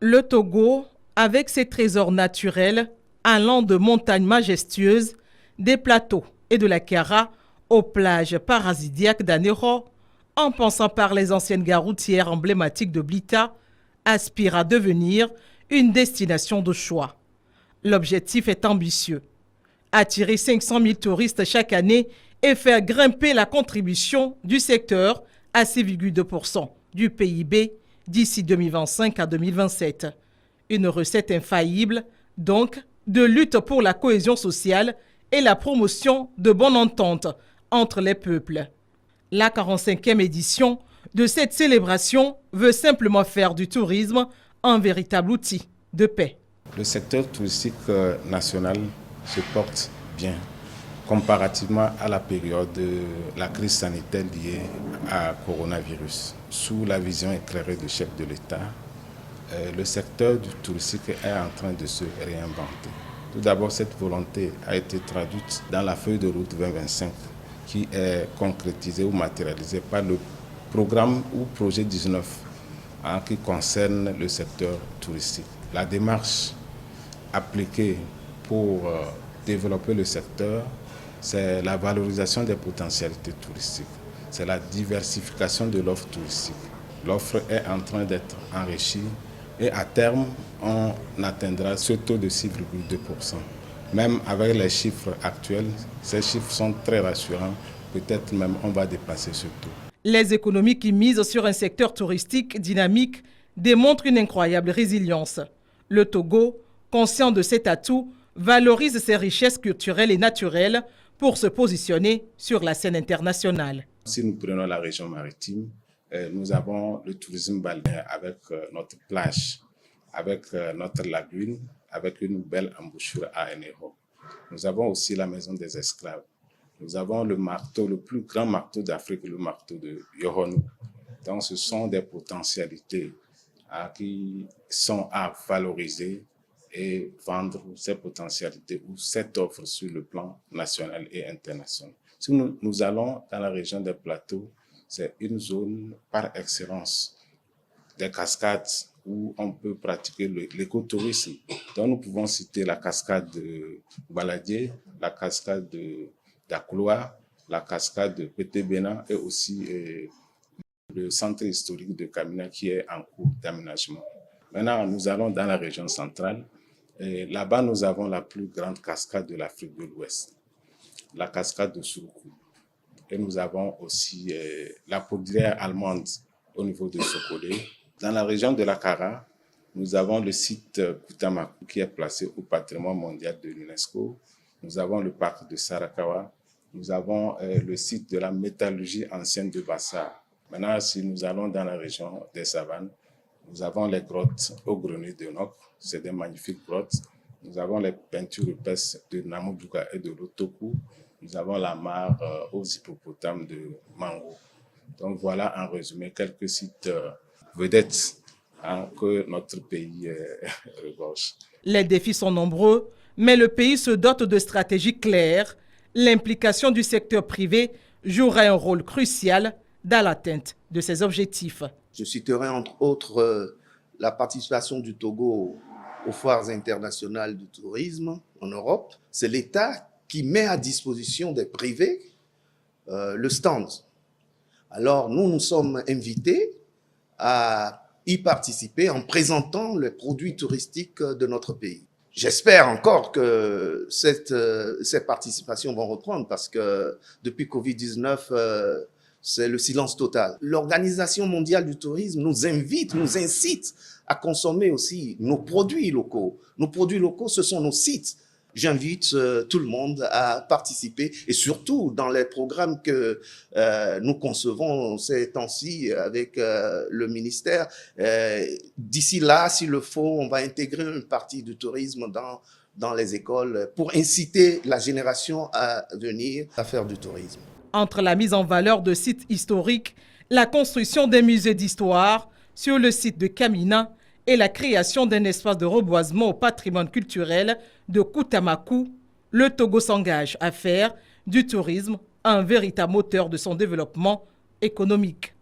Le Togo, avec ses trésors naturels, allant de montagnes majestueuses, des plateaux et de la Kara aux plages paradisiaques d'Anero, en passant par les anciennes gares routières emblématiques de Blita, aspire à devenir une destination de choix. L'objectif est ambitieux: attirer 500 000 touristes chaque année et faire grimper la contribution du secteur à 6,2% du PIB d'ici 2025 à 2027. Une recette infaillible, donc, de lutte pour la cohésion sociale et la promotion de bonne entente entre les peuples. La 45e édition de cette célébration veut simplement faire du tourisme un véritable outil de paix. Le secteur touristique national se porte bien comparativement à la période de la crise sanitaire liée à coronavirus. Sous la vision éclairée du chef de l'État, le secteur du touristique est en train de se réinventer. Tout d'abord, cette volonté a été traduite dans la feuille de route 2025 qui est concrétisée ou matérialisée par le programme ou projet 19 qui concerne le secteur touristique. La démarche appliquée pour développer le secteur, c'est la valorisation des potentialités touristiques, c'est la diversification de l'offre touristique. L'offre est en train d'être enrichie et à terme, on atteindra ce taux de 6,2%. Même avec les chiffres actuels, ces chiffres sont très rassurants. Peut-être même on va dépasser ce taux. Les économies qui misent sur un secteur touristique dynamique démontrent une incroyable résilience. Le Togo, conscient de cet atout, valorise ses richesses culturelles et naturelles pour se positionner sur la scène internationale. Si nous prenons la région maritime, nous avons le tourisme balnéaire avec notre plage, avec notre lagune, avec une belle embouchure à Anero. Nous avons aussi la maison des esclaves. Nous avons le marteau, le plus grand marteau d'Afrique, le marteau de Yohonou. Donc ce sont des potentialités qui sont à valoriser et vendre ces potentialités ou cette offre sur le plan national et international. Si nous allons dans la région des plateaux, c'est une zone par excellence des cascades où on peut pratiquer l'écotourisme. Donc nous pouvons citer la cascade de Baladier, la cascade d'Akloa, la cascade de Pété-Bénin et aussi le centre historique de Kamina qui est en cours d'aménagement. Maintenant, nous allons dans la région centrale. Là-bas, nous avons la plus grande cascade de l'Afrique de l'Ouest, la cascade de Suruku. Et nous avons aussi la poudrière allemande au niveau de Sokolé. Dans la région de la Kara, nous avons le site Kutamaku qui est placé au patrimoine mondial de l'UNESCO. Nous avons le parc de Sarakawa. Nous avons le site de la métallurgie ancienne de Bassar. Maintenant, si nous allons dans la région des savanes, nous avons les grottes au grenier de Nok. C'est des magnifiques grottes. Nous avons les peintures rupestres de Namuduga et de Lotoku. Nous avons la mare aux hippopotames de Mango. Donc voilà en résumé quelques sites vedettes que notre pays regorge. Les défis sont nombreux, mais le pays se dote de stratégies claires. L'implication du secteur privé jouera un rôle crucial dans l'atteinte de ces objectifs. Je citerai entre autres la participation du Togo aux foires internationales du tourisme en Europe. C'est l'État qui met à disposition des privés le stand. Alors nous sommes invités à y participer en présentant les produits touristiques de notre pays. J'espère encore que ces participations vont reprendre parce que depuis Covid-19, c'est le silence total. L'Organisation mondiale du tourisme nous invite, nous incite à consommer aussi nos produits locaux. Nos produits locaux, ce sont nos sites. J'invite tout le monde à participer et surtout dans les programmes que nous concevons ces temps-ci avec le ministère. D'ici là, s'il le faut, on va intégrer une partie du tourisme dans les écoles pour inciter la génération à venir à faire du tourisme. Entre la mise en valeur de sites historiques, la construction des musées d'histoire sur le site de Kamina et la création d'un espace de reboisement au patrimoine culturel de Kutamaku, le Togo s'engage à faire du tourisme un véritable moteur de son développement économique.